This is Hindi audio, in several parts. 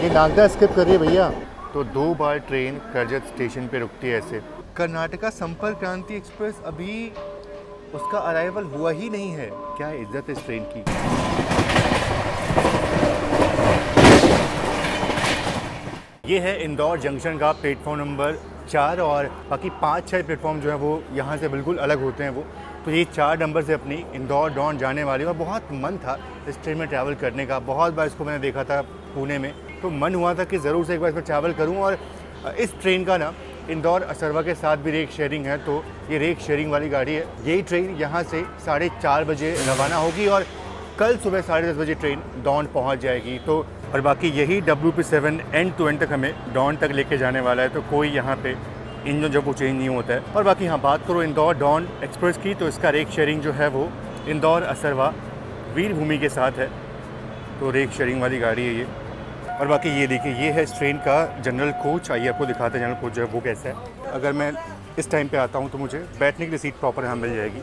ये नागदा स्किप करिए भैया। तो 2 बार ट्रेन करजत स्टेशन पे रुकती है ऐसे। कर्नाटका संपर्क क्रांति एक्सप्रेस अभी उसका अराइवल हुआ ही नहीं है। क्या इज्जत है इस ट्रेन की। ये है इंदौर जंक्शन का प्लेटफॉर्म नंबर 4 और बाकी 5-6 प्लेटफॉर्म जो है वो यहाँ से बिल्कुल अलग होते हैं वो। तो ये 4 नंबर से अपनी इंदौर डॉन जाने वाली और बहुत मन था इस ट्रेन में ट्रैवल करने का। बहुत बार इसको मैंने देखा था पुणे में, तो मन हुआ था कि ज़रूर से एक बार इस पर ट्रैवल करूँ। और इस ट्रेन का ना इंदौर असरवा के साथ भी रेक शेयरिंग है, तो ये रेक शेयरिंग वाली गाड़ी है। यही ट्रेन यहाँ से 4:30 बजे रवाना होगी और कल सुबह 10:30 बजे ट्रेन डॉन पहुँच जाएगी। तो और बाकी यही WP7 एंड टू एंड तक हमें डॉन तक लेके जाने वाला है, तो कोई यहाँ पे इंजन जो वो चेंज नहीं होता है। और बाकी हाँ, बात करो इंदौर डॉन एक्सप्रेस की, तो इसका रेक शेयरिंग जो है वो इंदौर असरवा वीरभूमि के साथ है। तो रेक शेयरिंग वाली गाड़ी है ये। और बाकी ये देखिए, ये है इस ट्रेन का जनरल कोच। आइए आपको दिखाते हैं जनरल कोच जो है वो कैसा है। अगर मैं इस टाइम पे आता हूँ तो मुझे बैठने की सीट प्रॉपर यहाँ मिल जाएगी।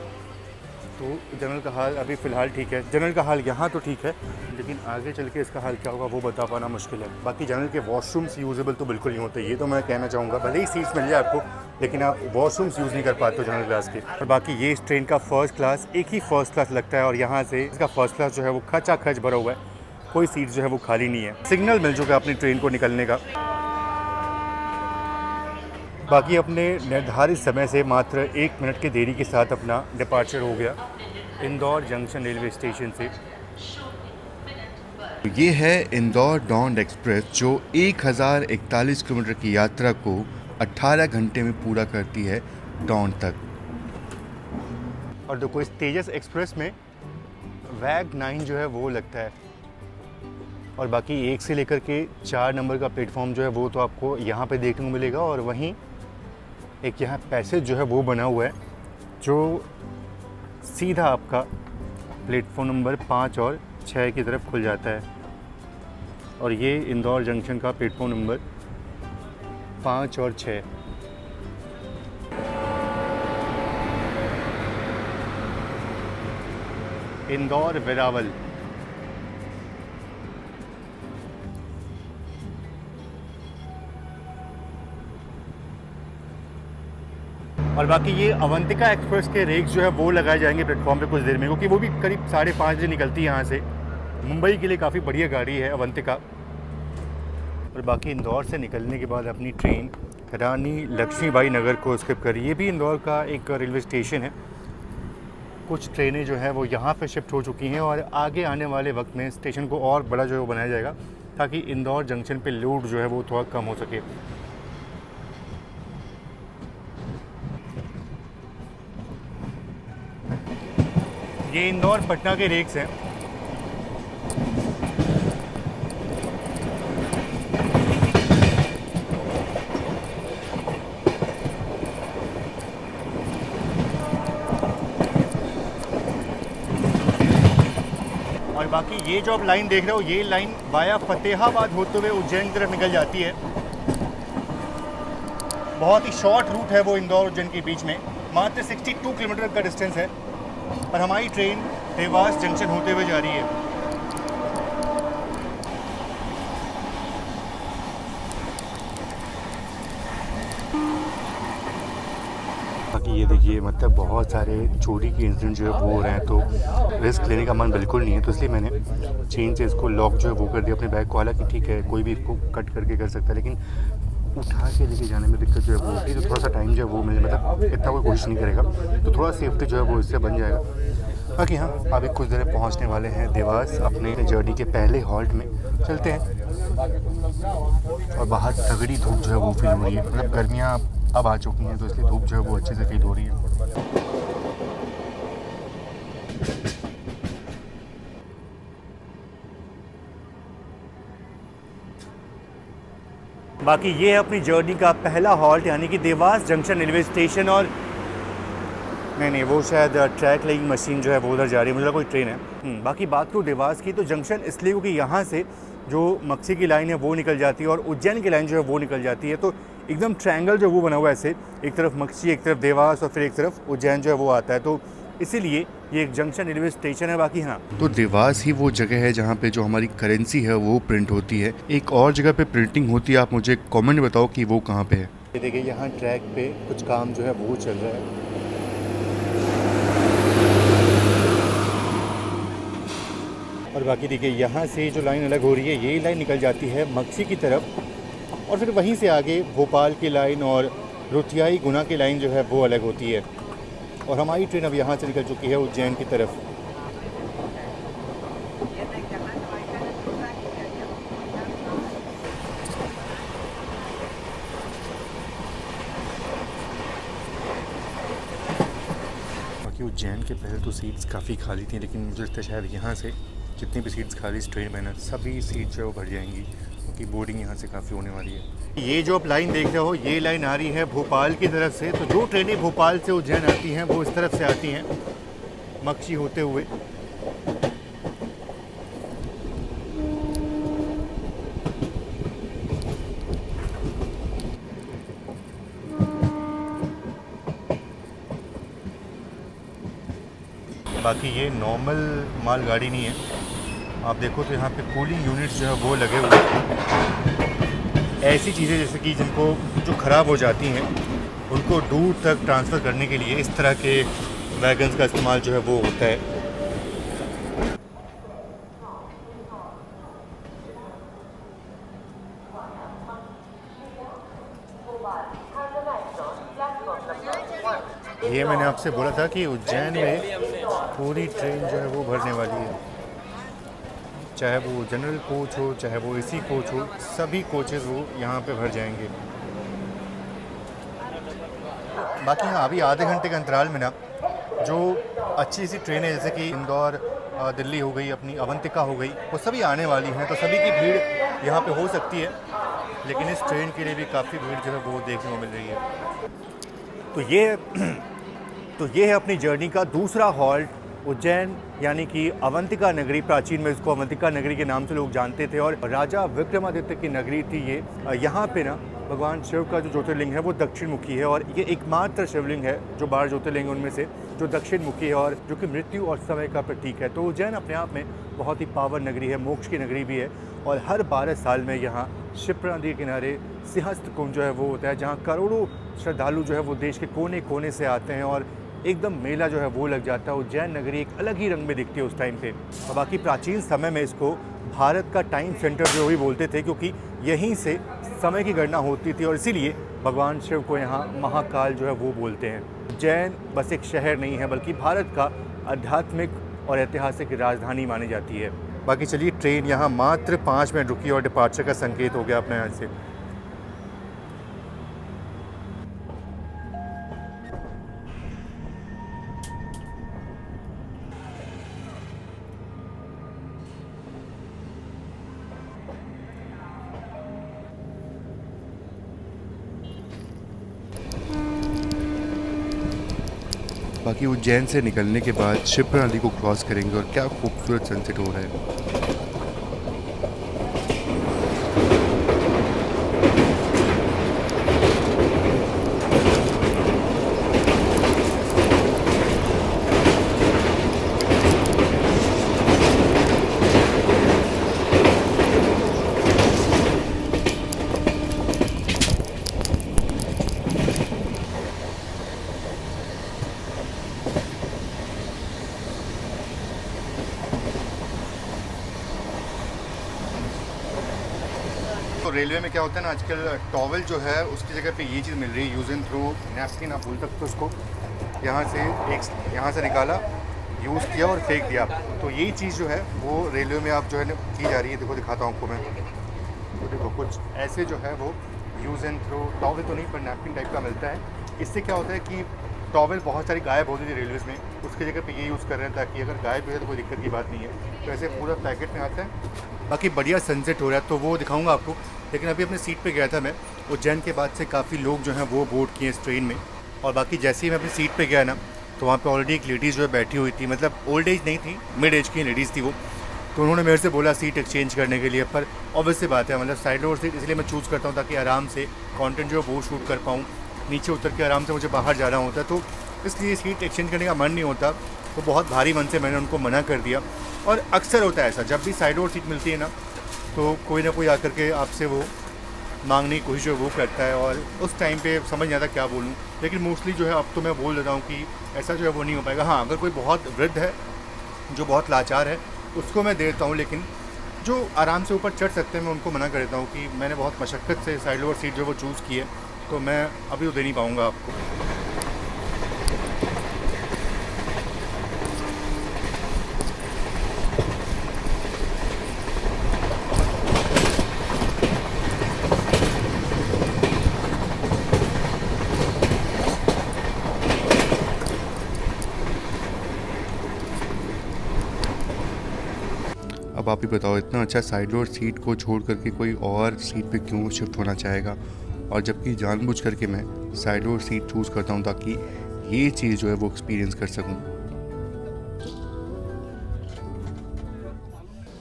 तो जनरल का हाल अभी फ़िलहाल ठीक है। जनरल का हाल यहाँ तो ठीक है, लेकिन आगे चल के इसका हाल क्या होगा वो बता पाना मुश्किल है। बाकी जनरल के वॉशरूम्स यूजेबल तो बिल्कुल नहीं होते, ये तो मैं कहना चाहूँगा। भले ही सीट्स मिल जाए आपको, लेकिन आप वॉशरूम्स यूज़ नहीं कर पाते हो जनरल क्लास के। और बाकी ये इस ट्रेन का फर्स्ट क्लास, एक ही फर्स्ट क्लास लगता है और यहाँ से इसका फर्स्ट क्लास जो है वो खचाखच भरा हुआ है। कोई सीट जो है वो खाली नहीं है। सिग्नल मिल चुका है अपनी ट्रेन को निकलने का। बाकी अपने निर्धारित समय से मात्र 1 मिनट की देरी के साथ अपना डिपार्चर हो गया इंदौर जंक्शन रेलवे स्टेशन से। ये है इंदौर डॉन एक्सप्रेस जो 1041 किलोमीटर की यात्रा को 18 घंटे में पूरा करती है डॉन तक। और देखो, इस तेजस एक्सप्रेस में वैग 9 जो है वो लगता है। और बाकी 1 से लेकर के 4 नंबर का प्लेटफॉर्म जो है वो तो आपको यहाँ पे देखने को मिलेगा। और वहीं एक यहाँ पैसेज जो है वो बना हुआ है जो सीधा आपका प्लेटफॉर्म नंबर 5 और 6 की तरफ खुल जाता है। और ये इंदौर जंक्शन का प्लेटफॉर्म नंबर 5 और 6। इंदौर वेरावल। और बाकी ये अवंतिका एक्सप्रेस के रेक्स जो है वो लगाए जाएंगे प्लेटफॉर्म पे कुछ देर में, क्योंकि वो भी करीब 5:30 बजे निकलती है यहाँ से। मुंबई के लिए काफ़ी बढ़िया गाड़ी है अवंतिका। और बाकी इंदौर से निकलने के बाद अपनी ट्रेन रानी लक्ष्मीबाई नगर को स्किप करी। ये भी इंदौर का एक रेलवे स्टेशन है। कुछ ट्रेनें जो हैं वो यहाँ पे शिफ्ट हो चुकी हैं और आगे आने वाले वक्त में स्टेशन को और बड़ा जो है वो बनाया जाएगा, ताकि इंदौर जंक्शन पे लोड जो है वो थोड़ा कम हो सके। ये इंदौर पटना के रेक्स हैं। और बाकी ये जो आप लाइन देख रहे हो, ये लाइन वाया फतेहाबाद होते हुए उज्जैन की तरफ निकल जाती है। बहुत ही शॉर्ट रूट है वो इंदौर उज्जैन के बीच में, मात्र 62 किलोमीटर का डिस्टेंस है। और हमारी ट्रेन देवास जंक्शन होते हुए जा रही है। बाकी ये देखिए, मतलब बहुत सारे चोरी के इंसिडेंट जो है वो हो रहे हैं, तो रिस्क लेने का मन बिल्कुल नहीं है। तो इसलिए मैंने चेन से इसको लॉक जो है वो कर दिया अपने बैग को। हालांकि ठीक है, कोई भी इसको कट करके कर सकता है, लेकिन उठा के लेके जाने में दिक्कत जो है वो होगी। तो थोड़ा सा टाइम जो है वो मिले, मतलब इतना कोई कोशिश नहीं करेगा, तो थोड़ा सेफ्टी जो है वो इससे बन जाएगा। बाकी हाँ, अभी कुछ देर पहुंचने वाले हैं देवास अपने जर्नी के पहले हॉल्ट में। चलते हैं। और बाहर तगड़ी धूप जो है वो फील हो रही है, मतलब गर्मियाँ अब आ चुकी हैं, तो इसलिए धूप जो है वो अच्छे से फील हो रही है। बाकी ये है अपनी जर्नी का पहला हॉल्ट, यानी कि देवास जंक्शन रेलवे स्टेशन। और नहीं, वो शायद ट्रैक लेइंग मशीन जो है वो उधर जा रही है, मुझे कोई ट्रेन है। बाकी बात करूँ देवास की, तो जंक्शन इसलिए क्योंकि यहाँ से जो मक्सी की लाइन है वो निकल जाती है और उज्जैन की लाइन जो है वो निकल जाती है। तो एकदम ट्रायंगल जो वो बना हुआ है ऐसे, एक तरफ मक्सी, एक तरफ देवास और फिर एक तरफ उज्जैन जो है वो आता है। तो इसीलिए ये एक जंक्शन रेलवे स्टेशन है। बाकी हाँ, तो देवास ही वो जगह है जहाँ पे जो हमारी करेंसी है वो प्रिंट होती है। एक और जगह पे प्रिंटिंग होती है, आप मुझे कमेंट बताओ कि वो कहाँ पे है। ये देखिए यहाँ ट्रैक पे कुछ काम जो है वो चल रहा है। और बाकी देखिए यहाँ से जो लाइन अलग हो रही है, यही लाइन निकल जाती है मक्सी की तरफ, और फिर वहीं से आगे भोपाल की लाइन और रुथियाई गुना की लाइन जो है वो अलग होती है। और हमारी ट्रेन अब यहाँ से निकल चुकी है उज्जैन की तरफ। बाकी उज्जैन के पहले तो सीट्स काफ़ी खाली थी, लेकिन मुझे लगता है शायद यहाँ से जितनी भी सीट्स खाली इस ट्रेन में ना, सभी सीट जो है वो भर जाएंगी, क्योंकि बोर्डिंग यहाँ से काफ़ी होने वाली है। ये जो आप लाइन देख रहे हो, ये लाइन आ रही है भोपाल की तरफ से। तो जो ट्रेनें भोपाल से उज्जैन आती हैं वो इस तरफ से आती हैं मक्सी होते हुए। बाकी ये नॉर्मल मालगाड़ी नहीं है, आप देखो तो यहाँ पे कूलिंग यूनिट्स जो है वो लगे हुए हैं। ऐसी चीज़ें जैसे कि जिनको जो ख़राब हो जाती हैं उनको दूर तक ट्रांसफ़र करने के लिए इस तरह के वैगन्स का इस्तेमाल जो है वो होता है। ये मैंने आपसे बोला था कि उज्जैन में पूरी ट्रेन जो है वो भरने वाली है, चाहे वो जनरल कोच हो चाहे वो एसी कोच हो, सभी कोचेज़ वो यहाँ पे भर जाएंगे। बाकी हाँ, अभी आधे घंटे के अंतराल में ना जो अच्छी सी ट्रेनें जैसे कि इंदौर दिल्ली हो गई, अपनी अवंतिका हो गई, वो सभी आने वाली हैं। तो सभी की भीड़ यहाँ पे हो सकती है, लेकिन इस ट्रेन के लिए भी काफ़ी भीड़ जो है वो देखने को मिल रही है। तो ये है अपनी जर्नी का दूसरा हॉल्ट उज्जैन, यानी कि अवंतिका नगरी। प्राचीन में इसको अवंतिका नगरी के नाम से लोग जानते थे, और राजा विक्रमादित्य की नगरी थी ये। यहाँ पे ना भगवान शिव का जो ज्योतिर्लिंग है वो दक्षिण मुखी है, और ये एकमात्र शिवलिंग है जो 12 ज्योतिर्लिंग उनमें से जो दक्षिण मुखी है, और जो कि मृत्यु और समय का प्रतीक है। तो उज्जैन अपने आप में बहुत ही पावन नगरी है, मोक्ष की नगरी भी है। और हर 12 साल में यहाँ शिप्रा नदी के किनारे सिंहस्थ कुंज जो है वो होता है, जहाँ करोड़ों श्रद्धालु जो है वो देश के कोने कोने से आते हैं, और एकदम मेला जो है वो लग जाता है। उज्जैन नगरी एक अलग ही रंग में दिखती है उस टाइम पे। और बाकी प्राचीन समय में इसको भारत का टाइम सेंटर जो भी बोलते थे, क्योंकि यहीं से समय की गणना होती थी, और इसीलिए भगवान शिव को यहाँ महाकाल जो है वो बोलते हैं। उज्जैन बस एक शहर नहीं है, बल्कि भारत का आध्यात्मिक और ऐतिहासिक राजधानी मानी जाती है। बाकी चलिए, ट्रेन यहाँ मात्र 5 मिनट रुकी और डिपार्चर का संकेत हो गया अपने यहाँ से। बाकी उज्जैन से निकलने के बाद शिप्रा नदी को क्रॉस करेंगे और क्या खूबसूरत सनसेट हो रहा है। तो रेलवे में क्या होता है ना, आजकल टॉवल जो है उसकी जगह पे ये चीज़ मिल रही है, यूज़ एंड थ्रो नैपकिन आप बोल सकते हो उसको। यहाँ से निकाला, यूज़ किया और फेंक दिया। तो यही चीज़ जो है वो रेलवे में आप जो है ना की जा रही है। देखो दिखाता हूँ आपको मैं। तो देखो कुछ ऐसे जो है वो यूज़ एंड थ्रो टॉवल तो नहीं पर नैपकिन टाइप का मिलता है। इससे क्या होता है कि टॉवल बहुत सारी गायब होती थी रेलवेज़ में, उसकी जगह पे ये यूज़ कर रहे हैं ताकि अगर गायब भी है तो कोई दिक्कत की बात नहीं है। तो ऐसे पूरा पैकेट में आता है। बाकी बढ़िया सनसेट हो रहा है, तो वो दिखाऊंगा आपको। लेकिन अभी अपनी सीट पे गया था मैं। उज्जैन के बाद से काफ़ी लोग जो हैं वो बोर्ड किए इस ट्रेन में। और बाकी जैसे ही मैं अपनी सीट पे गया ना, तो वहाँ पे ऑलरेडी एक लेडीज़ जो है बैठी हुई थी, मतलब ओल्ड एज नहीं थी, मिड एज की लेडीज़ थी वो। तो उन्होंने मेरे से बोला सीट एक्सचेंज करने के लिए, पर ऑब्वियस सी बात है, मतलब साइड डोर सीट इसलिए मैं चूज़ करता हूँ ताकि आराम से कंटेंट जो है वो शूट कर पाऊँ। नीचे उतर के आराम से मुझे बाहर जाना होता है, तो इसलिए सीट एक्सचेंज करने का मन नहीं होता। तो बहुत भारी मन से मैंने उनको मना कर दिया। और अक्सर होता है ऐसा, जब भी साइड डोर सीट मिलती है ना, तो कोई ना कोई आकर के आपसे वो मांगने की कोशिश वो करता है, और उस टाइम पे समझ नहीं आता क्या बोलूँ। लेकिन मोस्टली जो है अब तो मैं बोल देता हूँ कि ऐसा जो है वो नहीं हो पाएगा। हाँ, अगर कोई बहुत वृद्ध है जो बहुत लाचार है उसको मैं देता हूँ, लेकिन जो आराम से ऊपर चढ़ सकते हैं मैं उनको मना कर देता हूँ कि मैंने बहुत मशक्क़त से साइड डोर सीट जो वो चूज़ की है, तो मैं अभी तो दे नहीं पाऊँगा आपको। अब आप ही बताओ, इतना अच्छा साइड डोर सीट को छोड़ करके कोई और सीट पे क्यों शिफ्ट होना चाहेगा? और जबकि जानबूझ करके मैं साइड डोर सीट चूज़ करता हूँ ताकि ये चीज़ जो है वो एक्सपीरियंस कर सकूँ।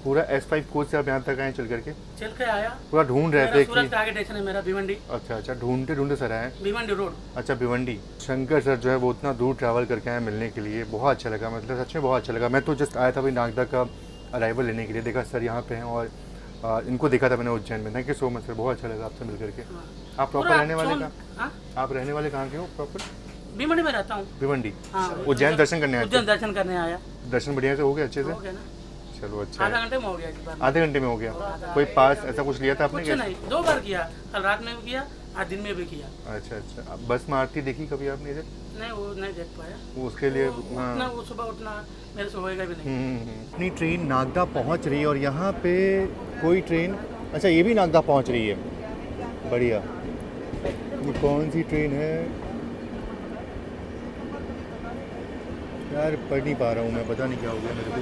पूरा S5 कोच से आप यहाँ तक आए चल के आया, पूरा ढूंढ रहे थे सूरत कि का आगे स्टेशन है मेरा, भिवंडी। अच्छा ढूंढते सर आए। भिवंडी रोड। अच्छा, भिवंडी। शंकर सर जो है वो उतना दूर ट्रैवल करके आए मिलने के लिए, बहुत अच्छा लगा, मतलब सच में बहुत अच्छा लगा। मैं तो जस्ट आया था भाई नागदा का अराइवल लेने के लिए, देखा सर यहाँ पे हैं और इनको देखा था मैंने उज्जैन में। Thank you so much sir, बहुत अच्छा लगा आपसे मिल करके। आप प्रॉपर रहने वाले कहाँ? आप रहने वाले कहाँ के हो प्रॉपर? भिवंडी में रहता हूँ। भिवंडी। उज्जैन दर्शन करने आया? उज्जैन दर्शन करने आया। दर्शन बढ़िया से हो गया, अच्छे से? हो गया ना। चलो अच्छा, आधा घंटे में हो गया। आधे घंटे में हो गया। कोई पास ऐसा कुछ लिया था आपने? कुछ नहीं, 2 बार किया, कल रात में भी किया, आज दिन में भी किया। अच्छा, बस में आरती देखी कभी आपने इधर? नहीं, वो नहीं देख पाया। वो उसके लिए उतना वो सुबह उठना मेरे से होएगा भी नहीं। अपनी ट्रेन नागदा पहुंच रही है और यहाँ पे कोई ट्रेन, अच्छा ये भी नागदा पहुंच रही है, बढ़िया। ये कौन सी ट्रेन है यार, पढ़ नहीं पा रहा हूँ मैं, पता नहीं क्या हो गया मेरे को।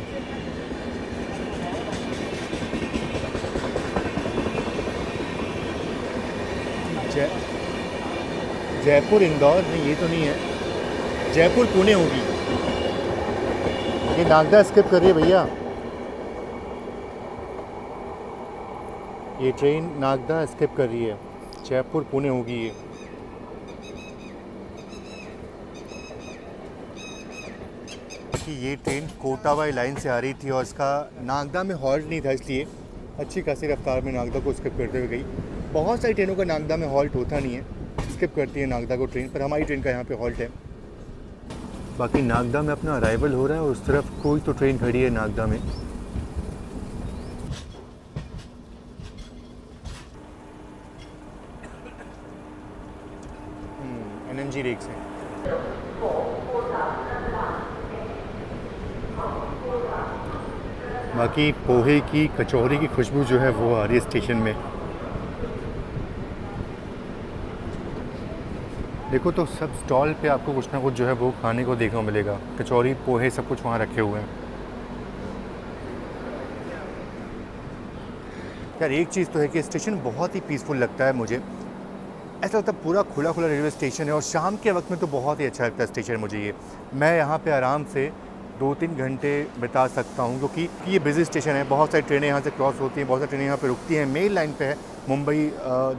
जयपुर इंदौर नहीं, ये तो नहीं है, जयपुर पुणे होगी। ये नागदा स्किप कर रही है भैया, ये ट्रेन नागदा स्किप कर रही है, जयपुर पुणे होगी ये। कि ये ट्रेन कोटाबाई लाइन से आ रही थी और इसका नागदा में हॉल्ट नहीं था, इसलिए अच्छी खासी रफ्तार में नागदा को स्किप करते हुए गई। बहुत सारी ट्रेनों का नागदा में हॉल्ट होता नहीं है, स्किप करती है नागदा को ट्रेन, पर हमारी ट्रेन का यहाँ पे हॉल्ट है। बाकी नागदा में अपना अराइवल हो रहा है और उस तरफ कोई तो ट्रेन खड़ी है नागदा में। NMG रेक्स है। बाकी पोहे की कचौरी की खुशबू जो है वो आ रही है स्टेशन में। देखो तो सब स्टॉल पे आपको कुछ ना कुछ जो है वो खाने को देखने को मिलेगा, कचौरी पोहे सब कुछ वहाँ रखे हुए हैं। यार एक चीज़ तो है कि स्टेशन बहुत ही पीसफुल लगता है मुझे, ऐसा लगता है पूरा खुला रेलवे स्टेशन है, और शाम के वक्त में तो बहुत ही अच्छा लगता है स्टेशन मुझे ये। मैं यहाँ पे आराम से 2-3 घंटे बिता सकता हूँ, क्योंकि ये बिज़ी स्टेशन है, बहुत सारी ट्रेनें यहाँ से क्रॉस होती हैं, बहुत सारी ट्रेनें यहाँ पे रुकती हैं, मेन लाइन पे है मुंबई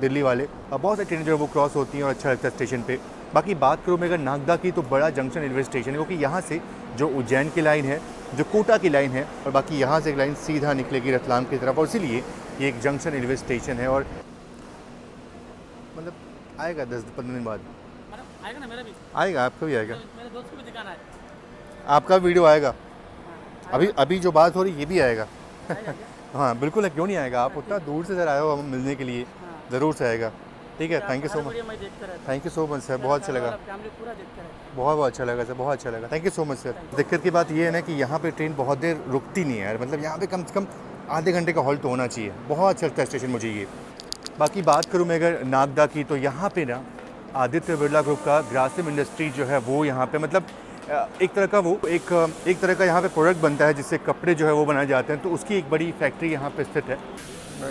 दिल्ली वाले, बहुत सारी ट्रेनें जो है वो क्रॉस होती हैं और अच्छा लगता है स्टेशन पे। बाकी बात करूँ मैं अगर नागदा की, तो बड़ा जंक्शन रेलवे स्टेशन है, क्योंकि यहाँ से जो उज्जैन की लाइन है, जो कोटा की लाइन है, और बाकी यहाँ से एक लाइन सीधा निकलेगी रतलाम की तरफ, और इसीलिए ये एक जंक्शन रेलवे स्टेशन है। और मतलब आएगा 10-15 दिन बाद आएगा ना, मेरा भी आएगा, आपका भी आएगा, मेरे दोस्त को भी दिखाना है, आपका वीडियो आएगा। अभी जो बात हो रही ये भी आएगा। हाँ बिल्कुल है, क्यों नहीं आएगा, आप उतना दूर से सर आए हो हम मिलने के लिए, ज़रूर से आएगा। ठीक है, thank you so much, thank you so much sir, बहुत अच्छा लगा, बहुत अच्छा लगा सर, बहुत अच्छा लगा, thank you so much sir. दिक्कत की बात ये है ना कि यहाँ पे ट्रेन बहुत देर रुकती नहीं है यार, मतलब यहाँ पे कम से कम आधे घंटे का हॉल्ट तो होना चाहिए, बहुत अच्छा लगता है स्टेशन मुझे ये। बाकी बात करूँ मैं अगर नागदा की, तो यहाँ पे ना आदित्य बिरला ग्रुप का ग्रासिम इंडस्ट्री जो है वो यहाँ पे, मतलब एक तरह का यहाँ पे प्रोडक्ट बनता है जिससे कपड़े जो है वो बनाए जाते हैं, तो उसकी एक बड़ी फैक्ट्री यहाँ पे स्थित है।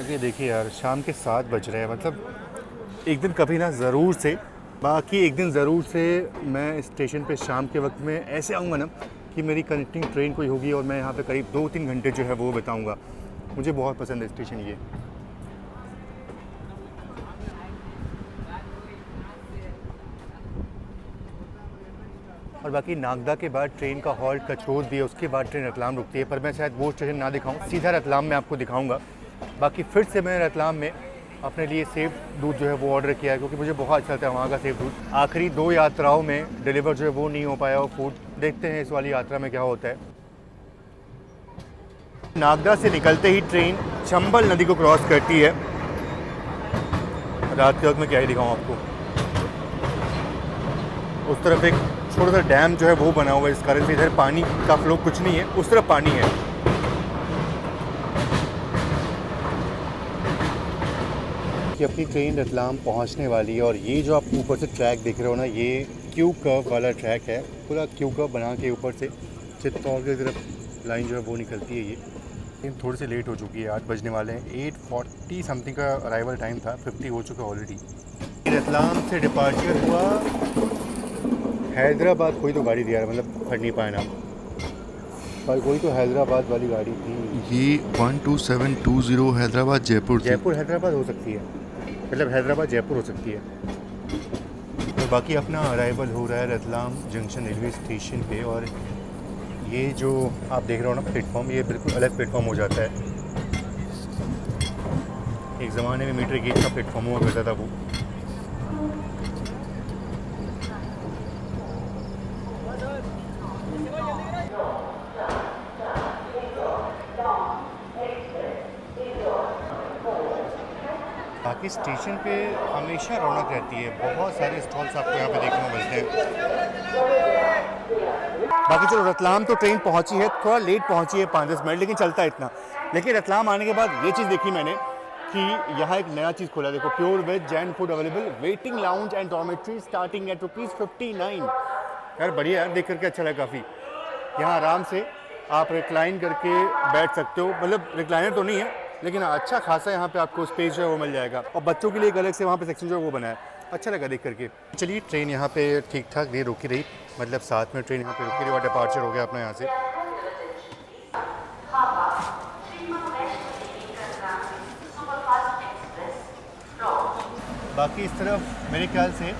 ये देखिए यार, शाम के 7 बज रहे हैं, मतलब एक दिन कभी ना ज़रूर से, बाकी एक दिन ज़रूर से मैं स्टेशन पे शाम के वक्त में ऐसे आऊँगा ना कि मेरी कनेक्टिंग ट्रेन कोई होगी और मैं यहाँ पे करीब 2-3 घंटे जो है वो बिताऊँगा। मुझे बहुत पसंद है स्टेशन ये। और बाकी नागदा के बाद ट्रेन का हॉल्ट कचरोद भी है, उसके बाद ट्रेन रतलाम रुकती है, पर मैं शायद वो स्टेशन ना दिखाऊं, सीधा रतलाम में आपको दिखाऊंगा। बाकी फिर से मैंने रतलाम में अपने लिए सेब दूध जो है वो ऑर्डर किया है, क्योंकि मुझे बहुत अच्छा लगता है वहाँ का सेब दूध। आखिरी 2 यात्राओं में डिलीवर जो है वो नहीं हो पाया और फूड, देखते हैं इस वाली यात्रा में क्या होता है। नागदा से निकलते ही ट्रेन चंबल नदी को क्रॉस करती है। रात के वक्त में क्या ही दिखाऊँ आपको, उस तरफ एक छोटा सा डैम जो है वो बना हुआ है, इस कारण से इधर पानी का फ्लो कुछ नहीं है, उस तरफ पानी है। कि अपनी ट्रेन रतलाम पहुंचने वाली है और ये जो आप ऊपर से ट्रैक देख रहे हो ना, ये क्यू कर्व वाला ट्रैक है, पूरा क्यू कर्व बना के ऊपर से चित्तौड़ की तरफ लाइन जो है वो निकलती है। ये ट्रेन थोड़ी सी लेट हो चुकी है, 8 बजने वाले हैं, 8:40 समथिंग का अराइवल टाइम था, 50 हो चुका ऑलरेडी। रतलाम से डिपार्चर हुआ हैदराबाद, कोई तो गाड़ी दिया है, मतलब फट नहीं पाया नाम, पर कोई तो हैदराबाद वाली गाड़ी थी। ये 12720 हैदराबाद जयपुर थी। जयपुर हैदराबाद हो सकती है, मतलब हैदराबाद जयपुर हो सकती है। तो बाकी अपना अराइवल हो रहा है रतलाम जंक्शन रेलवे स्टेशन पे, और ये जो आप देख रहे हो ना प्लेटफॉर्म, ये बिल्कुल अलग प्लेटफॉर्म हो जाता है। एक ज़माने में मीटर गेज का प्लेटफॉर्म हुआ करता था वो। बाकी स्टेशन पे हमेशा रौनक रहती है, बहुत सारे स्टॉल्स आपको यहाँ पे देखने को मिलते हैं। बाकी चलो, रतलाम तो ट्रेन पहुँची है, थोड़ा लेट पहुँची है, 5-10 मिनट, लेकिन चलता है इतना। लेकिन रतलाम आने के बाद ये चीज़ देखी मैंने कि यहाँ एक नया चीज़ खोला, देखो, pure veg Jain food available, waiting lounge and dormitory starting at ₹59। यार बढ़िया यार, देख करके अच्छा लगा काफ़ी। यहाँ आराम से आप रिक्लाइन करके बैठ सकते हो, मतलब रिक्लाइनर तो नहीं है, लेकिन अच्छा खासा यहाँ पे आपको स्पेस जो है वो मिल जाएगा, और बच्चों के लिए एक अलग से वहाँ पे सेक्शन जो है वो बना है, अच्छा लगा देख करके। चलिए, ट्रेन यहाँ पे ठीक ठाक देर रुकी रही, मतलब 7 मिनट ट्रेन यहाँ पे रुकी रही और डिपार्चर हो गया अपना यहाँ से। बाकी इस तरफ मेरे ख्याल से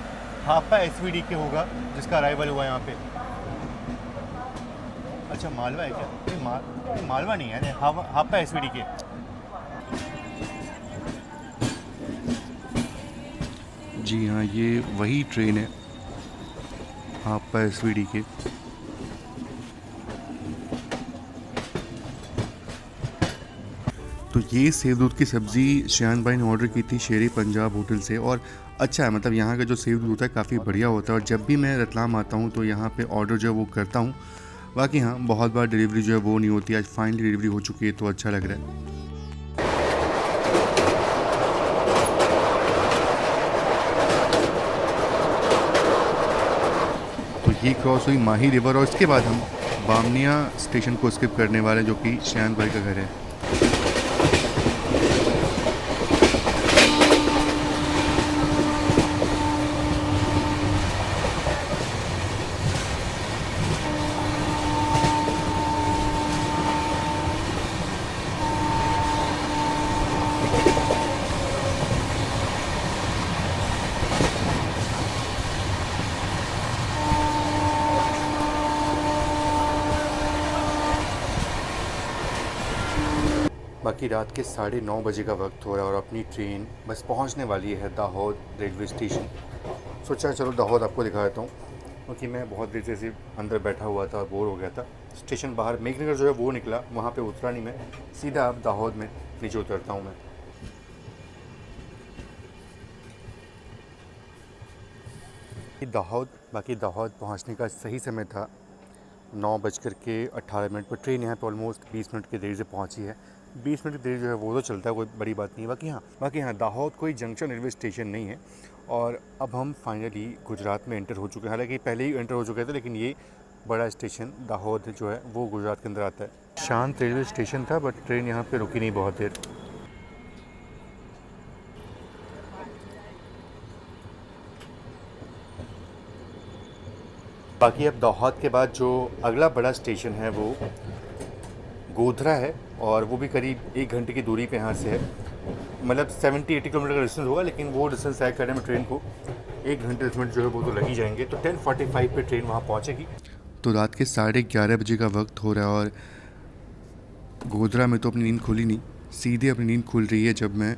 हापा SVD के होगा जिसका अराइवल हुआ यहाँ पे। अच्छा, मालवा है क्या? नहीं, मालवा नहीं है, हापा SVD के। जी हाँ, ये वही ट्रेन है हापा SVD के। तो ये सेव दूध की सब्ज़ी श्यान भाई ने ऑर्डर की थी शेरी पंजाब होटल से, और अच्छा है, मतलब यहाँ का जो सेव दूध होता है काफ़ी बढ़िया होता है, और जब भी मैं रतलाम आता हूँ तो यहाँ पे ऑर्डर जो है वो करता हूँ। बाकी हाँ, बहुत बार डिलीवरी जो है वो नहीं होती, आज फाइनली डिलीवरी हो चुकी है तो अच्छा लग रहा है। ये क्रॉस हुई माही रिवर, और इसके बाद हम बामनिया स्टेशन को स्किप करने वाले हैं, जो कि श्यान भाई का घर है। बाकी रात के 9:30 बजे का वक्त हो रहा है और अपनी ट्रेन बस पहुंचने वाली है दाहोद रेलवे स्टेशन। सोचा चलो दाहोद आपको दिखा देता हूँ, क्योंकि मैं बहुत देर से ऐसे अंदर बैठा हुआ था, बोर हो गया था। स्टेशन बाहर मेघनगर जो है वो निकला, वहाँ पे उतरा नहीं मैं, सीधा अब दाहोद में नीचे उतरता हूँ मैं। दाहोद, बाकी दाहोद पहुँचने का सही समय था 9:18 पर। ट्रेन यहाँ पे ऑलमोस्ट 20 मिनट की देरी से पहुँची है। 20 मिनट की देरी जो है वो तो चलता है, कोई बड़ी बात नहीं है। बाकी हाँ दाहोद कोई जंक्शन रेलवे स्टेशन नहीं है, और अब हम फाइनली गुजरात में एंटर हो चुके हैं। हालांकि पहले ही एंटर हो चुके थे, लेकिन ये बड़ा स्टेशन दाहोद जो है वो गुजरात के अंदर आता है। शांत रेलवे स्टेशन था, बट ट्रेन यहाँ पर रुकी नहीं बहुत देर। बाकी अब दाहोद के बाद जो अगला बड़ा स्टेशन है वो गोधरा है, और वो भी करीब 1 घंटे की दूरी पे यहाँ से है, मतलब 70-80 किलोमीटर का डिस्टेंस होगा, लेकिन वो डिस्टेंस तय करने में ट्रेन को 1 घंटे 10 मिनट जो है वो तो लग ही जाएंगे। तो 10:45 पे ट्रेन वहाँ पहुँचेगी। तो रात के 11:30 बजे का वक्त हो रहा है और गोधरा में तो अपनी नींद खुली नहीं, सीधे अपनी नींद खुल रही है जब मैं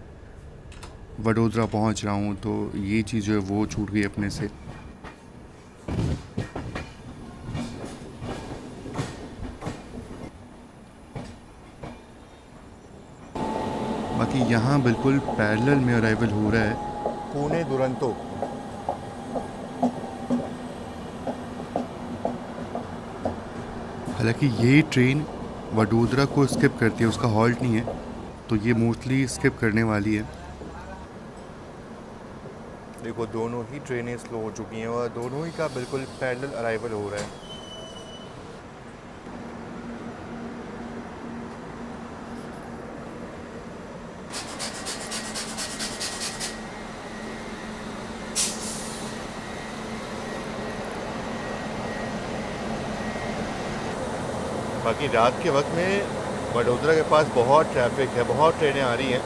वडोदरा पहुंच रहा हूं। तो ये चीज़ जो है वो छूट गई अपने से। बाकी यहाँ बिल्कुल पैरेलल में अराइवल हो रहा है पुणे दुरंतो। हालांकि ये ट्रेन वडोदरा को स्किप करती है, उसका हॉल्ट नहीं है, तो ये मोस्टली स्किप करने वाली है। देखो दोनों ही ट्रेनें स्लो हो चुकी हैं और दोनों ही का बिल्कुल पैरेलल अराइवल हो रहा है। बाकी रात के वक्त में वडोदरा के पास बहुत ट्रैफिक है, बहुत ट्रेनें आ रही हैं।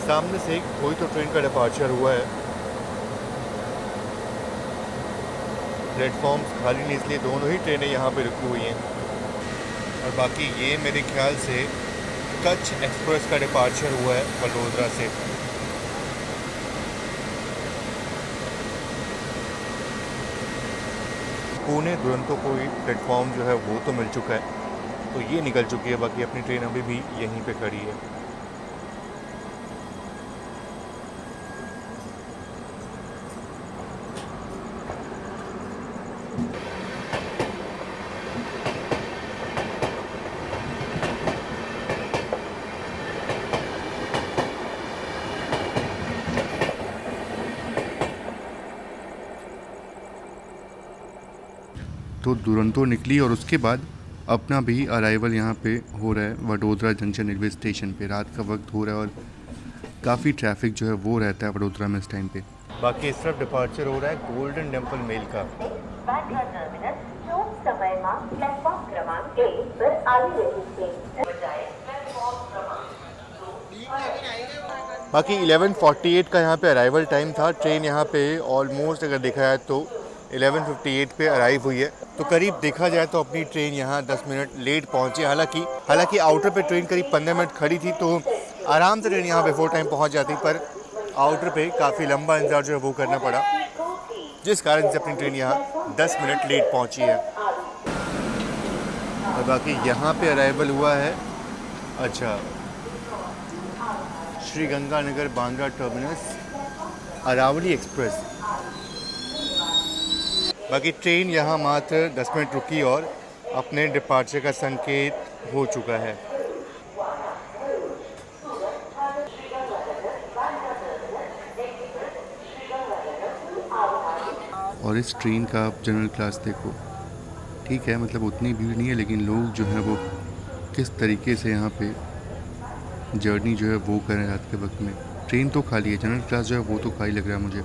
सामने से कोई तो ट्रेन का डिपार्चर हुआ है। प्लेटफॉर्म्स खाली नहीं, इसलिए दोनों ही ट्रेनें यहाँ पे रुकी हुई हैं। और बाकी ये मेरे ख्याल से कच्छ एक्सप्रेस का डिपार्चर हुआ है वडोदरा से। पुणे दुरंतो को ही प्लेटफॉर्म जो है वो तो मिल चुका है, तो ये निकल चुकी है। बाकी अपनी ट्रेन अभी भी यहीं पे खड़ी है। तो दुरंतो निकली और उसके बाद अपना भी अराइवल यहाँ पे हो रहा है वडोदरा जंक्शन रेलवे स्टेशन पे। रात का वक्त हो रहा है और काफ़ी ट्रैफिक जो है वो रहता है वडोदरा में इस टाइम पे। बाकी इस तरफ डिपार्चर हो रहा है गोल्डन टेम्पल मेल का। बांद्रा टर्मिनस टूंक समयમાં પ્લેટફોર્મ ક્રમાંક 1 પર આવી રહી છે બજાય પ્લેટફોર્મ ક્રમાંક 2। बाकी 11:48 का यहाँ पे अराइवल टाइम था। ट्रेन यहाँ पे ऑलमोस्ट अगर देखा जाए तो 11:58 पे अराइव हुई है। तो करीब देखा जाए तो अपनी ट्रेन यहाँ 10 मिनट लेट पहुँची। हालांकि आउटर पे ट्रेन करीब 15 मिनट खड़ी थी, तो आराम से ट्रेन यहाँ बिफोर टाइम पहुँच जाती, पर आउटर पे काफ़ी लंबा इंतजार जो है वो करना पड़ा, जिस कारण से अपनी ट्रेन यहाँ 10 मिनट लेट पहुँची है। और बाकी यहाँ पे अराइवल हुआ है अच्छा श्री गंगानगर बांद्रा टर्मिनस अरावली एक्सप्रेस। बाकी ट्रेन यहाँ मात्र 10 मिनट रुकी और अपने डिपार्चर का संकेत हो चुका है। और इस ट्रेन का आप जनरल क्लास देखो, ठीक है मतलब उतनी भीड़ नहीं है, लेकिन लोग जो हैं वो किस तरीके से यहाँ पे जर्नी जो है वो कर रहे हैं रात के वक्त में। ट्रेन तो खाली है, जनरल क्लास जो है वो तो खाली लग रहा है मुझे।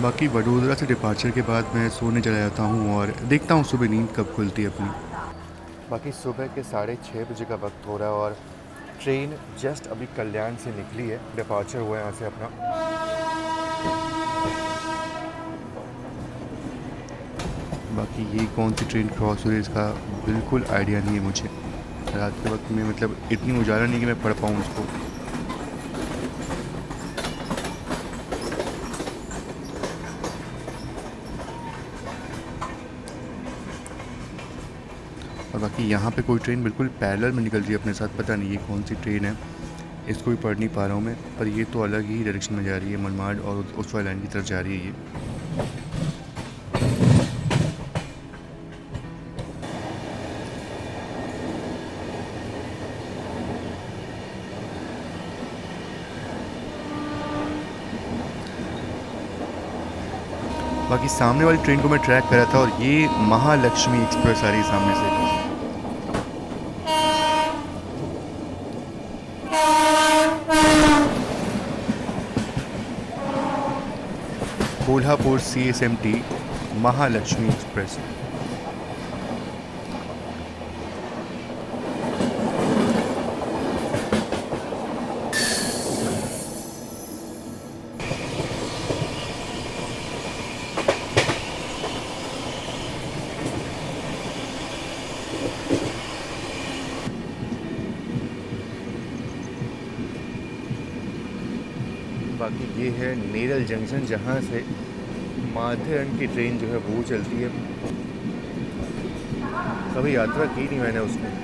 बाकी वडोदरा से डिपार्चर के बाद मैं सोने चला जाता हूँ और देखता हूँ सुबह नींद कब खुलती है अपनी। बाकी सुबह के 6:30 बजे का वक्त हो रहा है और ट्रेन जस्ट अभी कल्याण से निकली है। डिपार्चर हुआ है यहाँ से अपना। बाकी ये कौन सी ट्रेन क्रॉस हो रही है इसका बिल्कुल आइडिया नहीं है मुझे। रात के वक्त में मतलब इतनी उजाला नहीं कि मैं पढ़ पाऊँ उसको। और बाकी यहाँ पे कोई ट्रेन बिल्कुल पैरेलल में निकल रही है अपने साथ, पता नहीं ये कौन सी ट्रेन है, इसको भी पढ़ नहीं पा रहा हूँ मैं, पर ये तो अलग ही डायरेक्शन में जा रही है, मनमाड और उस वाली लाइन की तरफ जा रही है ये। बाकी सामने वाली ट्रेन को मैं ट्रैक कर रहा था और ये महालक्ष्मी एक्सप्रेस आ रही है सामने से। Kolhapur CSMT Mahalakshmi express. बाकी ये है नेरल जंक्शन, जहाँ से माथेरन की ट्रेन जो है वो चलती है। कभी यात्रा की नहीं मैंने उसमें।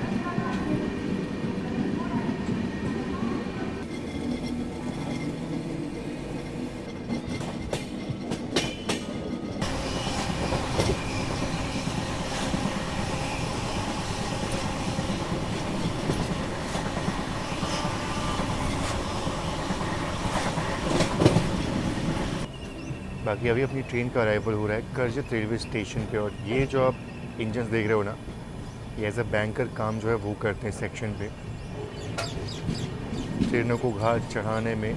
बाकी अभी अपनी ट्रेन का अराइवल हो रहा है करजत रेलवे स्टेशन पे, और ये जो आप इंजन देख रहे हो ना, ये एज अ बैंकर काम जो है वो करते हैं सेक्शन पे। ट्रेनों को घाट चढ़ाने में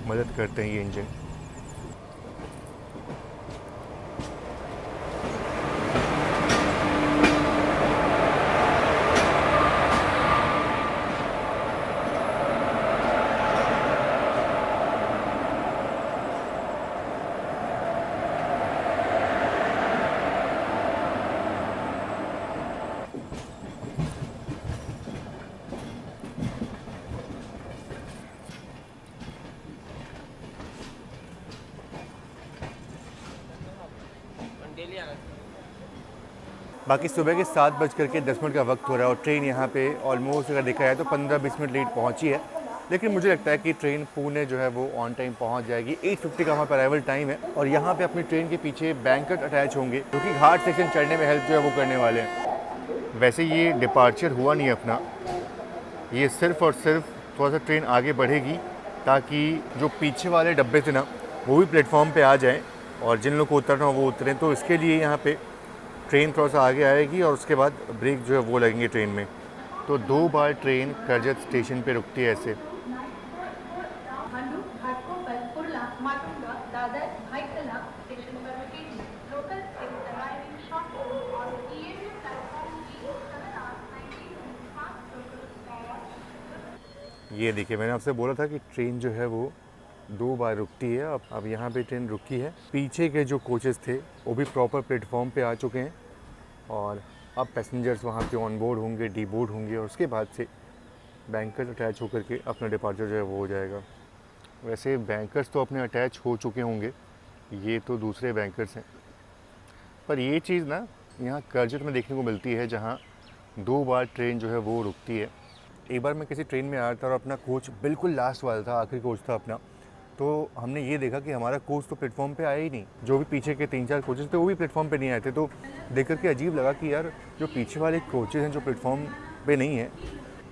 मदद करते हैं ये इंजन। बाकी सुबह के 7:10 का वक्त हो रहा है, और ट्रेन यहाँ पे ऑलमोस्ट अगर देखा जाए तो 15-20 मिनट लेट पहुँची है। लेकिन मुझे लगता है कि ट्रेन पुणे जो है वो ऑन टाइम पहुँच जाएगी। 8:50 का वहाँ पर अराइवल टाइम है, और यहाँ पे अपनी ट्रेन के पीछे बैंकर्स अटैच होंगे, क्योंकि घाट सेक्शन चढ़ने में हेल्प जो है वो करने वाले हैं। वैसे ये डिपार्चर हुआ नहीं अपना, ये सिर्फ और सिर्फ थोड़ा सा ट्रेन आगे बढ़ेगी ताकि जो पीछे वाले डब्बे थे ना वो भी प्लेटफॉर्म पे आ जाएं, और जिन लोग को उतरना हो वो उतरें। तो इसके लिए यहाँ पे ट्रेन थोड़ा सा आगे आएगी, और उसके बाद ब्रेक जो है वो लगेंगे ट्रेन में। तो 2 बार ट्रेन करजत स्टेशन पे रुकती है ऐसे। ये देखिए, मैंने आपसे बोला था कि ट्रेन जो है वो 2 बार रुकती है। अब यहाँ पे ट्रेन रुकी है। पीछे के जो कोचेस थे वो भी प्रॉपर प्लेटफॉर्म पे आ चुके हैं, और अब पैसेंजर्स वहाँ पे ऑन बोर्ड होंगे, डी बोर्ड होंगे, और उसके बाद से बैंकर्स अटैच होकर के अपना डिपार्चर जो है वो हो जाएगा। वैसे बैंकर्स तो अपने अटैच हो चुके होंगे, ये तो दूसरे बैंकर्स हैं। पर ये चीज़ ना यहाँ करजत में देखने को मिलती है, जहाँ 2 बार ट्रेन जो है वो रुकती है। एक बार मैं किसी ट्रेन में आया था और अपना कोच बिल्कुल लास्ट वाला था, आखिरी कोच था अपना। तो हमने ये देखा कि हमारा कोच तो प्लेटफॉर्म पे आया ही नहीं। जो भी पीछे के 3-4 कोचेस थे वो भी प्लेटफॉर्म पे नहीं आए थे। तो देख कर के अजीब लगा कि यार जो पीछे वाले कोचेस हैं जो प्लेटफॉर्म पे नहीं है,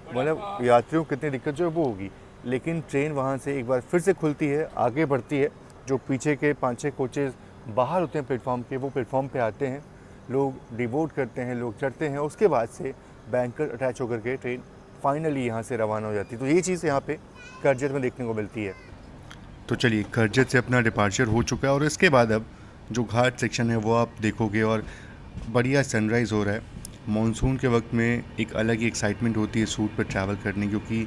मतलब यात्रियों को कितनी दिक्कत जो है वो होगी। लेकिन ट्रेन वहाँ से एक बार फिर से खुलती है, आगे बढ़ती है। जो पीछे के 5-6 कोचेस बाहर होते हैं प्लेटफॉर्म के, वो प्लेटफॉर्म पे आते हैं, लोग डिबोर्ड करते हैं, लोग चढ़ते हैं, उसके बाद से बैंकर अटैच होकर के ट्रेन फाइनली यहाँ से रवाना हो जाती है। तो ये चीज़ यहाँ पे करजत में देखने को मिलती है। तो चलिए, करजत से अपना डिपार्चर हो चुका है, और इसके बाद अब जो घाट सेक्शन है वो आप देखोगे, और बढ़िया सनराइज़ हो रहा है। मॉनसून के वक्त में एक अलग ही एक्साइटमेंट होती है सूट पर ट्रैवल करने की, क्योंकि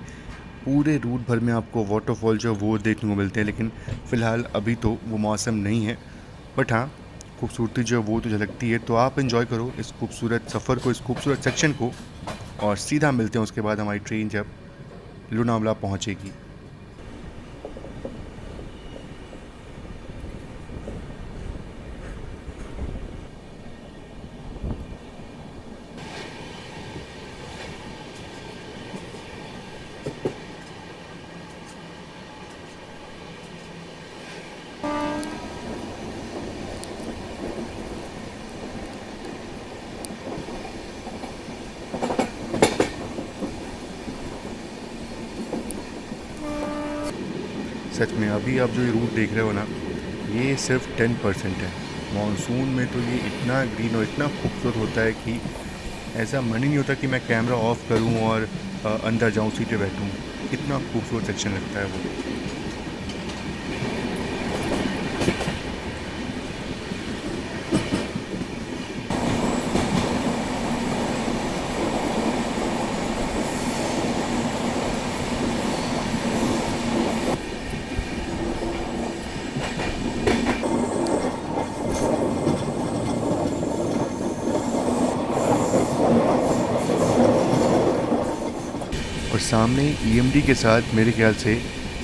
पूरे रूट भर में आपको वाटरफॉल जो वो देखने को मिलते हैं। लेकिन फ़िलहाल अभी तो वो मौसम नहीं है, बट हाँ खूबसूरती जो है वो तो झलकती है। तो आप इन्जॉय करो इस खूबसूरत सफ़र को, इस खूबसूरत सेक्शन को, और सीधा मिलते हैं उसके बाद हमारी ट्रेन जब लोनावला पहुँचेगी। सच में अभी आप जो ये रूट देख रहे हो ना, ये सिर्फ 10% है। मॉनसून में तो ये इतना ग्रीन और इतना खूबसूरत होता है कि ऐसा मन ही नहीं होता कि मैं कैमरा ऑफ करूं और अंदर जाऊं, सीटें बैठूं। इतना खूबसूरत सेक्शन लगता है वो। सामने EMD के साथ मेरे ख्याल से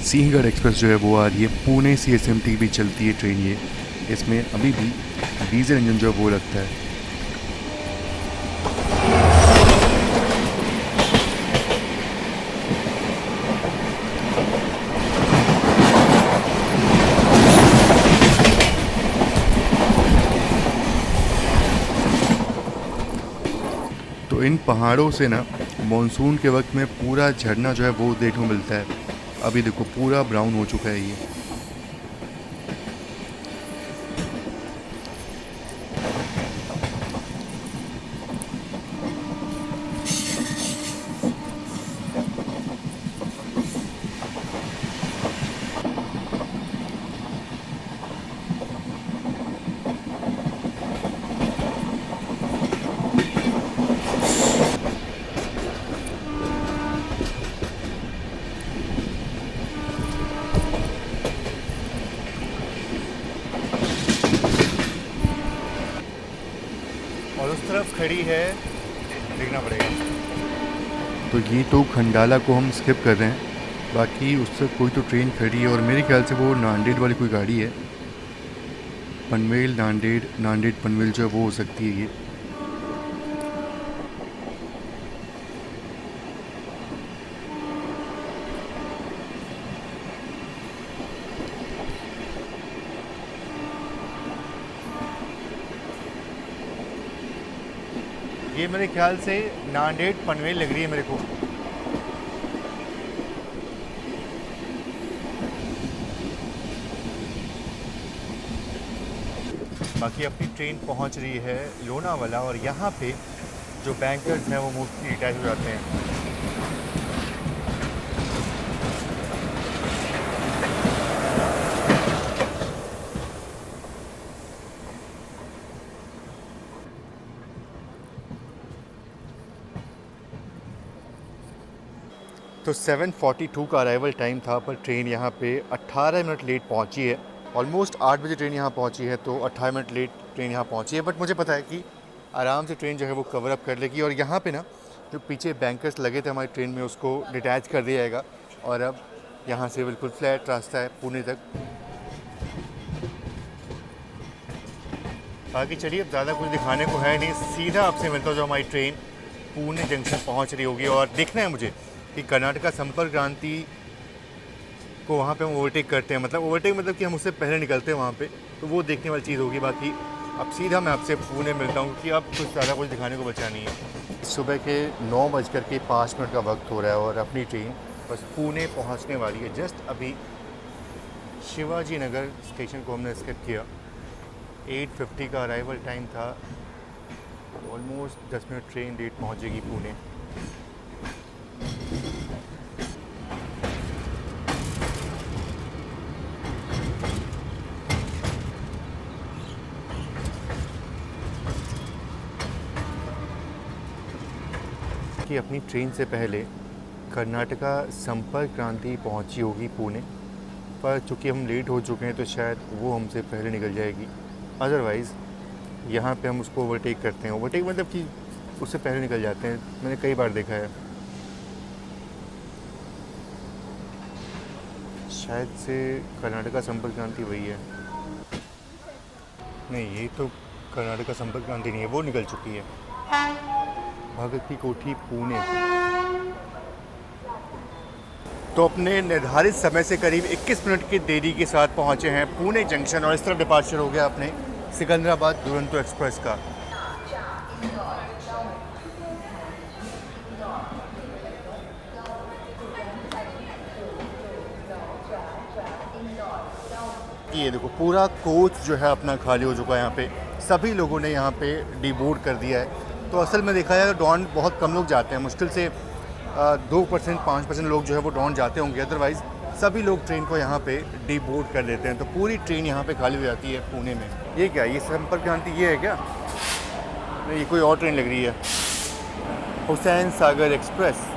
सिंहगढ़ एक्सप्रेस जो है वो आ रही है। पुणे CSMT भी चलती है ट्रेन ये। इसमें अभी भी डीजल इंजन जो है वो लगता है। तो इन पहाड़ों से ना मॉनसून के वक्त में पूरा झरना जो है वो देखने को मिलता है। अभी देखो पूरा ब्राउन हो चुका है ये। और उस तरफ खड़ी है, देखना पड़ेगा। तो ये तो खंडाला को हम स्किप कर रहे हैं, बाकी उससे कोई तो ट्रेन खड़ी है और मेरे ख्याल से वो नांदेड़ वाली कोई गाड़ी है। पनवेल नांदेड़, नांदेड़ पनवेल जो है वो हो सकती है ये। ये मेरे ख्याल से नांदेड़ पनवेल लग रही है मेरे को। बाकी अपनी ट्रेन पहुंच रही है लोनावाला और यहाँ पे जो बैंकर्स हैं वो मोस्टली रिटायर हो जाते हैं। तो 7:42 का अराइवल टाइम था, पर ट्रेन यहाँ पे 18 मिनट लेट पहुँची है। ऑलमोस्ट 8 बजे ट्रेन यहाँ पहुँची है, तो 18 मिनट लेट ट्रेन यहाँ पहुँची है। बट मुझे पता है कि आराम से ट्रेन जो है वो कवर अप कर लेगी। और यहाँ पे ना जो पीछे बैंकर्स लगे थे हमारी ट्रेन में, उसको डिटैच कर दिया जाएगा और अब यहाँ से बिल्कुल फ्लैट रास्ता है पुणे तक। बाकी चलिए, अब ज़्यादा कुछ दिखाने को है नहीं, सीधा आपसे मिलता हूँ जो हमारी ट्रेन पुणे जंक्शन पहुँच रही होगी। और देखना है मुझे कि कर्नाटका संपर्क क्रांति को वहाँ पे हम ओवरटेक करते हैं, मतलब ओवरटेक मतलब कि हम उससे पहले निकलते हैं वहाँ पे, तो वो देखने वाली चीज़ होगी। बाकी अब सीधा मैं आपसे पुणे मिलता हूँ क्योंकि अब कुछ ज़्यादा कुछ दिखाने को बचा नहीं है। सुबह के 9:05 का वक्त हो रहा है और अपनी ट्रेन बस पुणे पहुँचने वाली है। जस्ट अभी शिवाजी नगर स्टेशन को हमने स्किप किया। 8:50 का अराइवल टाइम था, ऑलमोस्ट 10 मिनट ट्रेन लेट पहुँचेगी पुणे। कि अपनी ट्रेन से पहले कर्नाटका संपर्क क्रांति पहुंची होगी पुणे, पर चूँकि हम लेट हो चुके हैं तो शायद वो हमसे पहले निकल जाएगी। अदरवाइज़ यहाँ पे हम उसको ओवरटेक करते हैं। ओवरटेक मतलब कि उससे पहले निकल जाते हैं, मैंने कई बार देखा है। शायद से कर्नाटका संपर्क क्रांति वही है। नहीं, ये तो कर्नाटका संपर्क क्रांति नहीं है, वो निकल चुकी है। भगत की कोठी पुणे। तो अपने निर्धारित समय से करीब 21 मिनट की देरी के साथ पहुंचे हैं पुणे जंक्शन और इस तरफ डिपार्चर हो गया अपने सिकंदराबाद दुरंतो एक्सप्रेस का। ये देखो पूरा कोच जो है अपना खाली हो चुका है। यहाँ पे सभी लोगों ने यहाँ पे डीबोर्ड कर दिया है। तो असल में देखा जाए तो डॉन बहुत कम लोग जाते हैं, मुश्किल से 2% 5% लोग जो है वो डॉन जाते होंगे। अदरवाइज़ सभी लोग ट्रेन को यहाँ पे डीबोर्ड कर लेते हैं। तो पूरी ट्रेन यहाँ पे खाली हो जाती है पुणे में। ये क्या, ये संपर्क क्रांति ये है क्या? नहीं, ये कोई और ट्रेन लग रही है, हुसैन सागर एक्सप्रेस।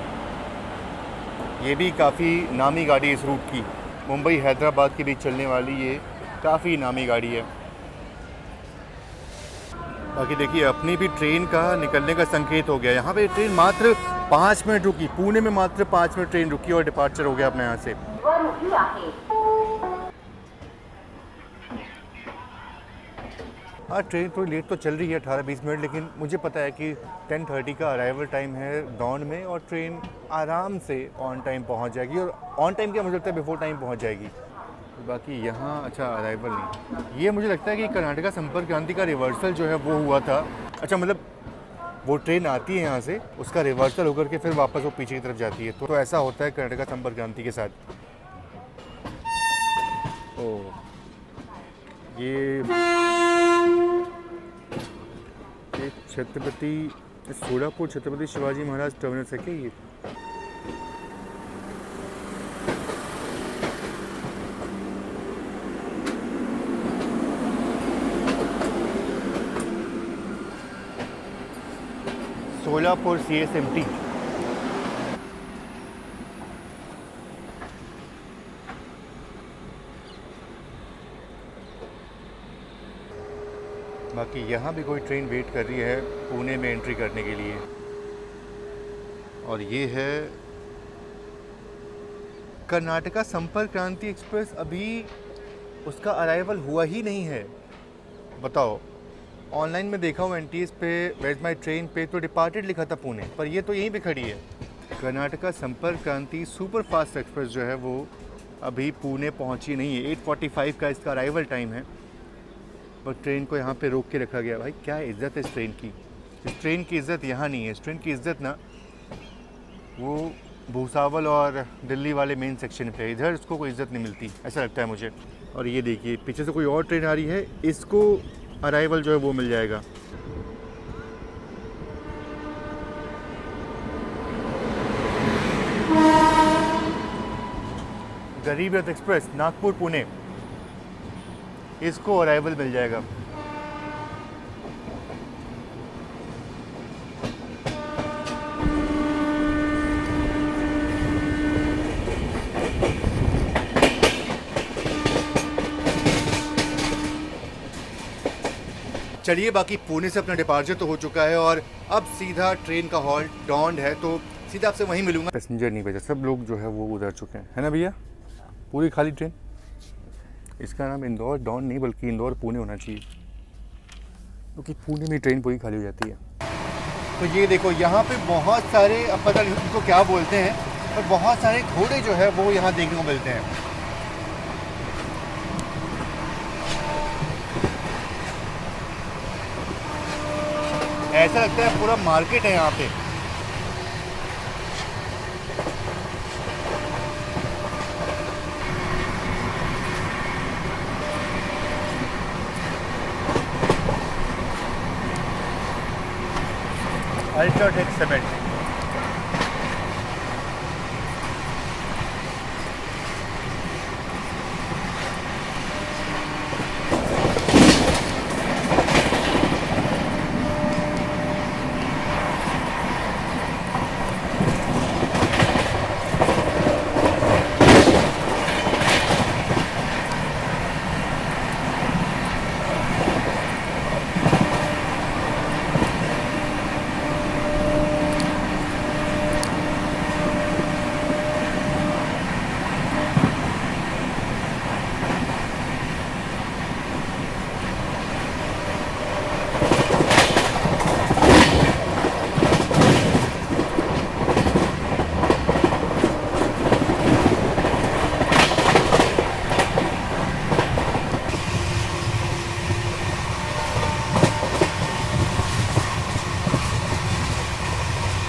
ये भी काफ़ी नामी गाड़ी है इस रूट की, मुंबई हैदराबाद के बीच चलने वाली ये काफ़ी नामी गाड़ी है। बाकी देखिए अपनी भी ट्रेन का निकलने का संकेत हो गया। यहाँ पे ट्रेन मात्र 5 मिनट रुकी, पुणे में मात्र 5 मिनट ट्रेन रुकी और डिपार्चर हो गया अपने यहाँ से। वरुडी आहे। हाँ ट्रेन थोड़ी लेट तो चल रही है 18-20 मिनट, लेकिन मुझे पता है कि 10:30 का अराइवल टाइम है डॉन में और ट्रेन आराम से ऑन टाइम पहुंच जाएगी। और ऑन टाइम क्या, मुझे लगता है बिफोर टाइम पहुंच जाएगी। बाकी यहाँ अच्छा अराइवल नहीं, ये मुझे लगता है कि कर्नाटका संपर्क क्रांति का रिवर्सल जो है वो हुआ था। अच्छा मतलब वो ट्रेन आती है यहाँ से, उसका रिवर्सल होकर के फिर वापस वो पीछे की तरफ जाती है, तो ऐसा होता है कर्नाटका संपर्क क्रांति के साथ। ओ ये छत्रपति सोलापुर छत्रपति शिवाजी महाराज टर्मिनस है क्या ये? सोलापुर CSMT। बाकी यहाँ भी कोई ट्रेन वेट कर रही है पुणे में एंट्री करने के लिए। और ये है कर्नाटका संपर्क क्रांति एक्सप्रेस, अभी उसका अराइवल हुआ ही नहीं है। बताओ, ऑनलाइन में देखा हूँ NTS पे वेज माई ट्रेन पे तो डिपार्टेड लिखा था पुणे, पर ये तो यहीं पे खड़ी है। कर्नाटका संपर्क क्रांति सुपर फास्ट एक्सप्रेस जो है वो अभी पुणे पहुँची नहीं है। 8:45 का इसका अराइवल टाइम है, पर ट्रेन को यहाँ पे रोक के रखा गया। भाई क्या इज़्ज़त है इस ट्रेन की। इस ट्रेन की इज़्ज़त यहाँ नहीं है। इस ट्रेन की इज़्ज़त ना वो भूसावल और दिल्ली वाले मेन सेक्शन पे, इधर इसको कोई इज़्ज़त नहीं मिलती, ऐसा लगता है मुझे। और ये देखिए पीछे से कोई और ट्रेन आ रही है, इसको अराइवल जो है वो मिल जाएगा। गरीब रथ एक्सप्रेस नागपुर पुणे, इसको अराइवल मिल जाएगा। चलिए बाकी पुणे से अपना डिपार्चर तो हो चुका है और अब सीधा ट्रेन का हॉल्ट डॉन्ड है, तो सीधा आपसे वहीं मिलूंगा। पैसेंजर नहीं भेजा, सब लोग जो है वो उधर चुके हैं, है ना भैया? पूरी खाली ट्रेन। इसका नाम इंदौर डॉन नहीं बल्कि इंदौर पुणे होना चाहिए, क्योंकि पुणे में ट्रेन पूरी खाली हो जाती है। तो ये देखो यहाँ पे बहुत सारे, अब पता नहीं उनको क्या बोलते हैं, पर बहुत सारे घोड़े जो है वो यहाँ देखने को मिलते हैं। ऐसा लगता है पूरा मार्केट है यहाँ पे। UltraTech cement.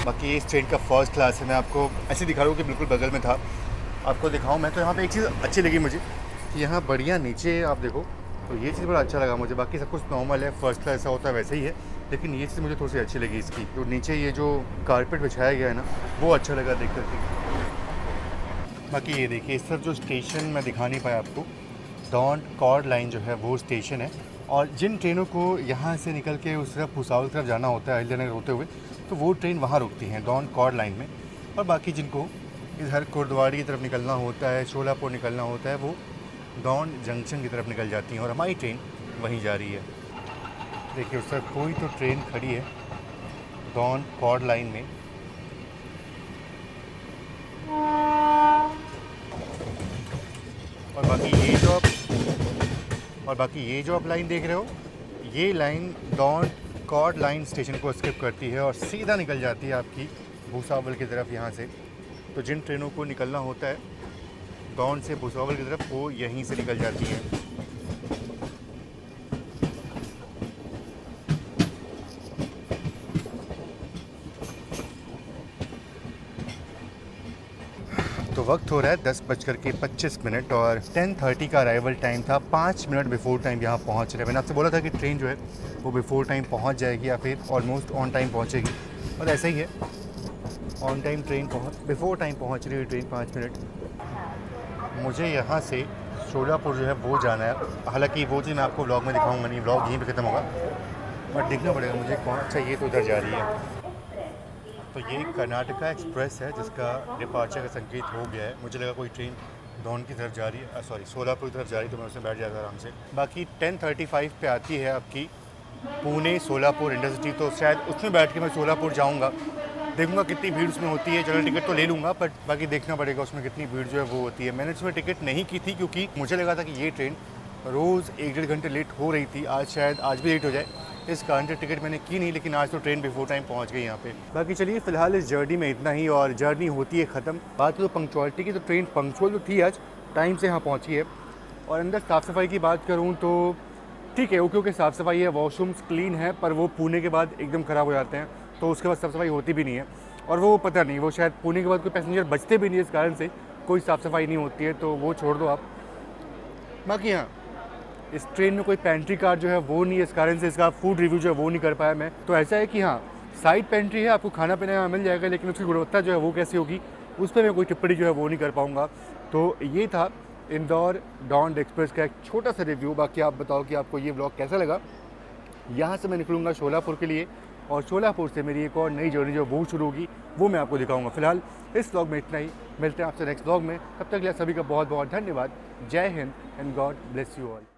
बाकी ये इस ट्रेन का फर्स्ट क्लास है। मैं आपको ऐसे दिखा रहा हूँ कि बिल्कुल बगल में था, आपको दिखाऊँ मैं। तो यहाँ पे एक चीज़ अच्छी लगी मुझे, यहाँ बढ़िया नीचे आप देखो, तो ये चीज़ बड़ा अच्छा लगा मुझे। बाकी सब कुछ नॉर्मल है, फर्स्ट क्लास ऐसा होता है वैसे ही है, लेकिन ये चीज़ मुझे थोड़ी सी अच्छी लगी इसकी। तो नीचे ये जो कारपेट बिछाया गया है ना, वो अच्छा लगा देख करके। बाकी ये देखिए इस तरफ जो स्टेशन मैं दिखा नहीं पाया आपको, डॉन कॉर्ड लाइन जो है वो स्टेशन है। और जिन ट्रेनों को यहाँ से निकल के उस तरफ भुसावल की तरफ जाना होता है अहिल्यानगर होते हुए, तो वो ट्रेन वहाँ रुकती हैं डॉन कॉर्ड लाइन में। और बाकी जिनको इधर कुर्दवाड़ी की तरफ निकलना होता है, शोलापुर निकलना होता है, वो डॉन जंक्शन की तरफ निकल जाती हैं और हमारी ट्रेन वहीं जा रही है। देखिए उस तरफ कोई तो ट्रेन खड़ी है डॉन कॉर्ड लाइन में। और बाकी ये जो आप लाइन देख रहे हो, ये लाइन डॉन कॉर्ड लाइन स्टेशन को स्किप करती है और सीधा निकल जाती है आपकी भूसावल की तरफ यहाँ से। तो जिन ट्रेनों को निकलना होता है डॉन से भूसावल की तरफ, वो यहीं से निकल जाती हैं। तो वक्त हो रहा है 10:25 और 10:30 का अराइवल टाइम था। 5 मिनट बिफोर टाइम यहाँ पहुँच रहे। मैंने आपसे बोला था कि ट्रेन जो है वो बिफोर टाइम पहुँच जाएगी या फिर ऑलमोस्ट ऑन टाइम पहुँचेगी, और ऐसा ही है। On time train before time पहुँच रही है ट्रेन 5 मिनट। मुझे यहाँ से शोलापुर जो है वो जाना है। हालांकि वो चीज़ मैं आपको व्लॉग में दिखाऊंगा नहीं, व्लॉग यहीं पे ख़त्म होगा, बट देखना पड़ेगा मुझे कौन। अच्छा ये तो उधर जा रही है। तो ये कर्नाटका एक्सप्रेस है जिसका डिपार्चर का संकेत हो गया है। मुझे लगा कोई ट्रेन डॉन की तरफ जा रही है, सॉरी सोलापुर की तरफ जा रही है, तो मैं उसमें बैठ जाता आराम से। बाकी 10:35 पे आती है आपकी पुणे सोलापुर इंटरसिटी, तो शायद उसमें बैठ के मैं सोलापुर जाऊंगा। देखूंगा कितनी भीड़ उसमें होती है। जनरल टिकट तो ले लूँगा, बट बाकी देखना पड़ेगा उसमें कितनी भीड़ जो है वो होती है। मैंने उसमें टिकट नहीं की थी क्योंकि मुझे लगा था कि ये ट्रेन रोज़ 1-1.5 घंटे लेट हो रही थी। आज भी लेट हो जाए, इस कारण से टिकट मैंने की नहीं, लेकिन आज तो ट्रेन बिफोर टाइम पहुंच गई यहाँ पे। बाकी चलिए फ़िलहाल इस जर्नी में इतना ही, और जर्नी होती है ख़त्म। बात तो पंक्चुअलिटी की, तो ट्रेन पंक्चुअल तो थी, आज टाइम से यहाँ पहुँची है। और अंदर साफ़ सफाई की बात करूँ तो ठीक है, वो क्योंकि साफ़ सफाई है, वॉशरूम्स क्लीन है, पर वो पुणे के बाद एकदम ख़राब हो जाते हैं, तो उसके बाद साफ़ सफाई होती भी नहीं है। और वो पता नहीं, वो शायद पुणे के बाद कोई पैसेंजर बचते भी नहीं है, इस कारण से कोई साफ़ सफाई नहीं होती है, तो वो छोड़ दो आप। बाकी हाँ, इस ट्रेन में कोई पेंट्री कार जो है वो नहीं है, इस कारण से इसका फूड रिव्यू जो है वो नहीं कर पाया मैं। तो ऐसा है कि हाँ, साइड पेंट्री है, आपको खाना पीना यहाँ मिल जाएगा, लेकिन उसकी गुणवत्ता जो है वो कैसी होगी उस पर मैं कोई टिप्पणी जो है वो नहीं कर पाऊँगा। तो ये था इंदौर डॉन एक्सप्रेस का एक छोटा सा रिव्यू। बाकी आप बताओ कि आपको ये व्लॉग कैसा लगा। यहाँ से मैं निकलूँगा शोलापुर के लिए, और शोलापुर से मेरी एक और नई जर्नी जो वो शुरू होगी वो मैं आपको दिखाऊंगा। फिलहाल इस व्लॉग में इतना ही, मिलते हैं आपसे नेक्स्ट व्लॉग में। तब तक के लिए सभी का बहुत बहुत धन्यवाद। जय Hind and God bless you all.